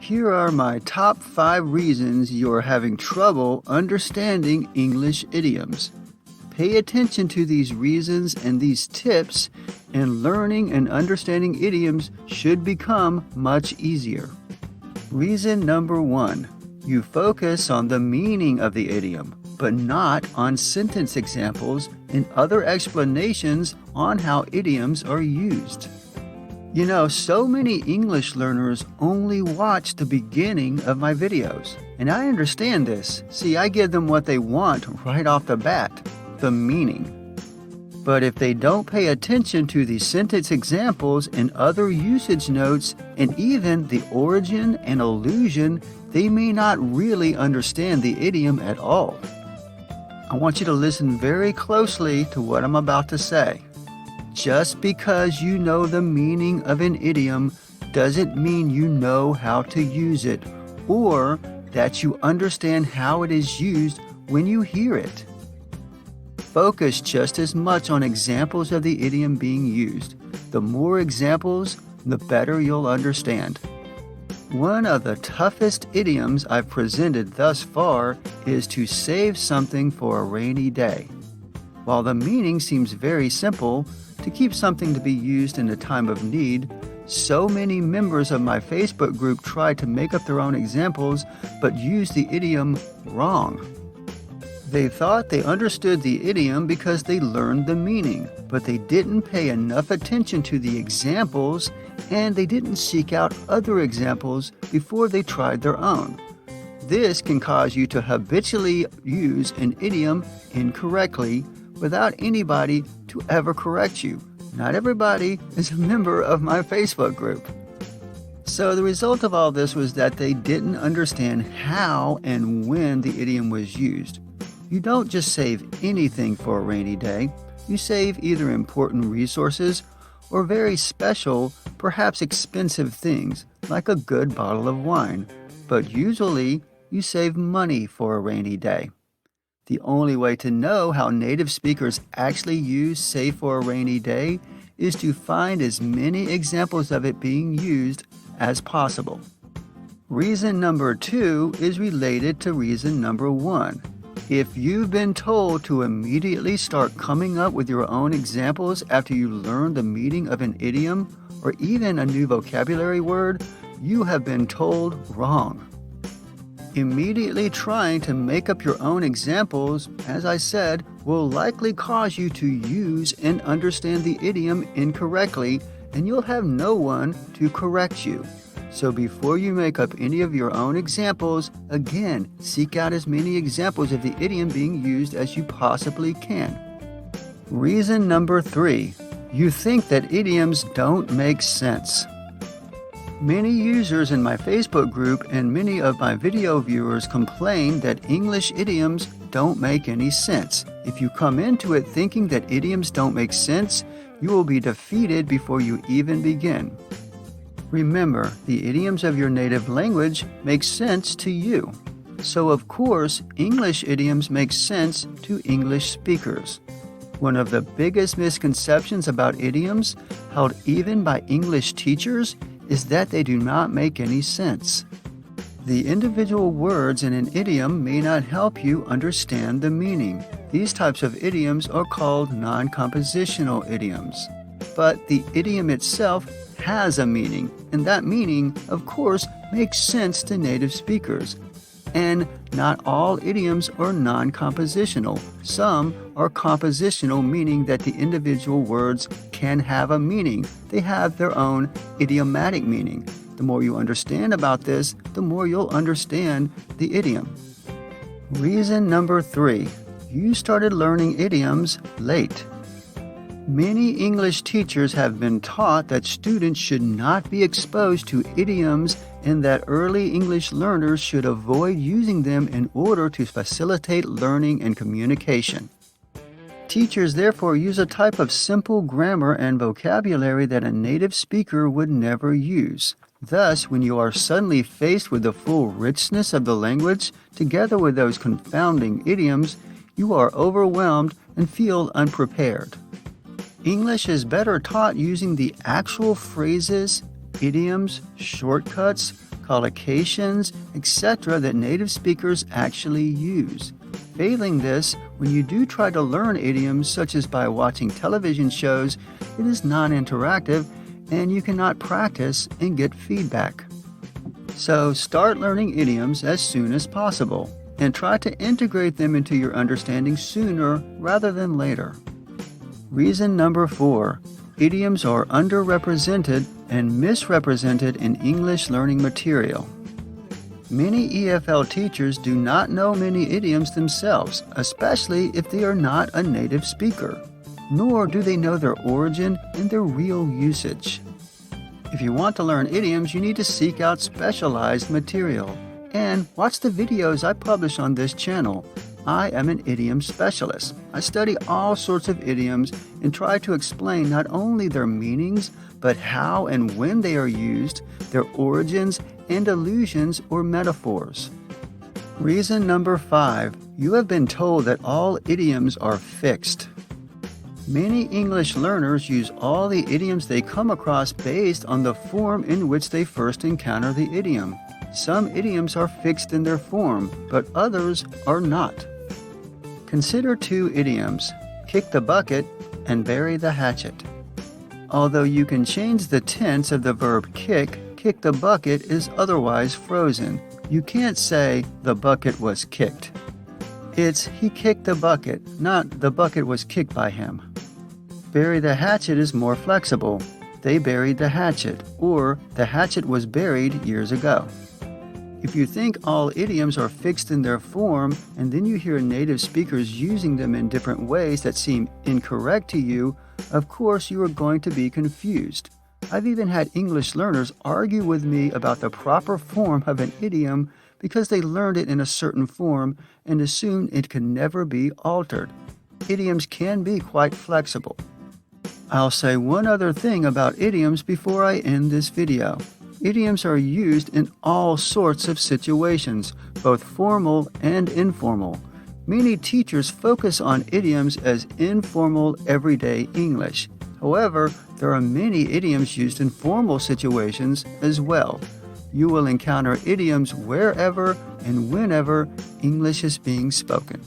Here are my top 5 reasons you're having trouble understanding English idioms. Pay attention to these reasons and these tips, and learning and understanding idioms should become much easier. Reason number 1. You focus on the meaning of the idiom, but not on sentence examples and other explanations on how idioms are used. You know, so many English learners only watch the beginning of my videos, and I understand this. See, I give them what they want right off the bat, the meaning. But if they don't pay attention to the sentence examples and other usage notes and even the origin and allusion, they may not really understand the idiom at all. I want you to listen very closely to what I'm about to say. Just because you know the meaning of an idiom doesn't mean you know how to use it or that you understand how it is used when you hear it. Focus just as much on examples of the idiom being used. The more examples, the better you'll understand. One of the toughest idioms I've presented thus far is to save something for a rainy day. While the meaning seems very simple, to keep something to be used in a time of need, so many members of my Facebook group try to make up their own examples but use the idiom wrong. They thought they understood the idiom because they learned the meaning, but they didn't pay enough attention to the examples and they didn't seek out other examples before they tried their own. This can cause you to habitually use an idiom incorrectly without anybody to ever correct you. Not everybody is a member of my Facebook group. So the result of all this was that they didn't understand how and when the idiom was used. You don't just save anything for a rainy day. You save either important resources or very special, perhaps expensive things, like a good bottle of wine. But usually, you save money for a rainy day. The only way to know how native speakers actually use save for a rainy day is to find as many examples of it being used as possible. Reason number 2 is related to reason number 1. If you've been told to immediately start coming up with your own examples after you learn the meaning of an idiom or even a new vocabulary word, you have been told wrong. Immediately trying to make up your own examples, as I said, will likely cause you to use and understand the idiom incorrectly, and you'll have no one to correct you. So before you make up any of your own examples, again, seek out as many examples of the idiom being used as you possibly can. Reason number 3. You think that idioms don't make sense. Many users in my Facebook group and many of my video viewers complain that English idioms don't make any sense. If you come into it thinking that idioms don't make sense, you will be defeated before you even begin. Remember, the idioms of your native language make sense to you. So of course, English idioms make sense to English speakers. One of the biggest misconceptions about idioms, held even by English teachers, is that they do not make any sense. The individual words in an idiom may not help you understand the meaning. These types of idioms are called non-compositional idioms. But the idiom itself has a meaning, and that meaning, of course, makes sense to native speakers. And not all idioms are non-compositional. Some are compositional, meaning that the individual words can have a meaning. They have their own idiomatic meaning. The more you understand about this, the more you'll understand the idiom. Reason number 3. You started learning idioms late. Many English teachers have been taught that students should not be exposed to idioms and that early English learners should avoid using them in order to facilitate learning and communication. Teachers therefore use a type of simple grammar and vocabulary that a native speaker would never use. Thus, when you are suddenly faced with the full richness of the language, together with those confounding idioms, you are overwhelmed and feel unprepared. English is better taught using the actual phrases, idioms, shortcuts, collocations, etc. that native speakers actually use. Failing this, when you do try to learn idioms such as by watching television shows, it is non-interactive and you cannot practice and get feedback. So start learning idioms as soon as possible and try to integrate them into your understanding sooner rather than later. Reason number 4. Idioms are underrepresented and misrepresented in English learning material. Many EFL teachers do not know many idioms themselves, especially if they are not a native speaker, nor do they know their origin and their real usage. If you want to learn idioms, you need to seek out specialized material and watch the videos I publish on this channel. I am an idiom specialist. I study all sorts of idioms and try to explain not only their meanings, but how and when they are used, their origins, and allusions or metaphors. Reason number 5. You have been told that all idioms are fixed. Many English learners use all the idioms they come across based on the form in which they first encounter the idiom. Some idioms are fixed in their form, but others are not. Consider 2 idioms, kick the bucket and bury the hatchet. Although you can change the tense of the verb kick the bucket is otherwise frozen. You can't say the bucket was kicked. It's he kicked the bucket, not the bucket was kicked by him. Bury the hatchet is more flexible. They buried the hatchet, or the hatchet was buried years ago. If you think all idioms are fixed in their form, and then you hear native speakers using them in different ways that seem incorrect to you, of course you are going to be confused. I've even had English learners argue with me about the proper form of an idiom because they learned it in a certain form and assumed it could never be altered. Idioms can be quite flexible. I'll say one other thing about idioms before I end this video. Idioms are used in all sorts of situations, both formal and informal. Many teachers focus on idioms as informal, everyday English. However, there are many idioms used in formal situations as well. You will encounter idioms wherever and whenever English is being spoken.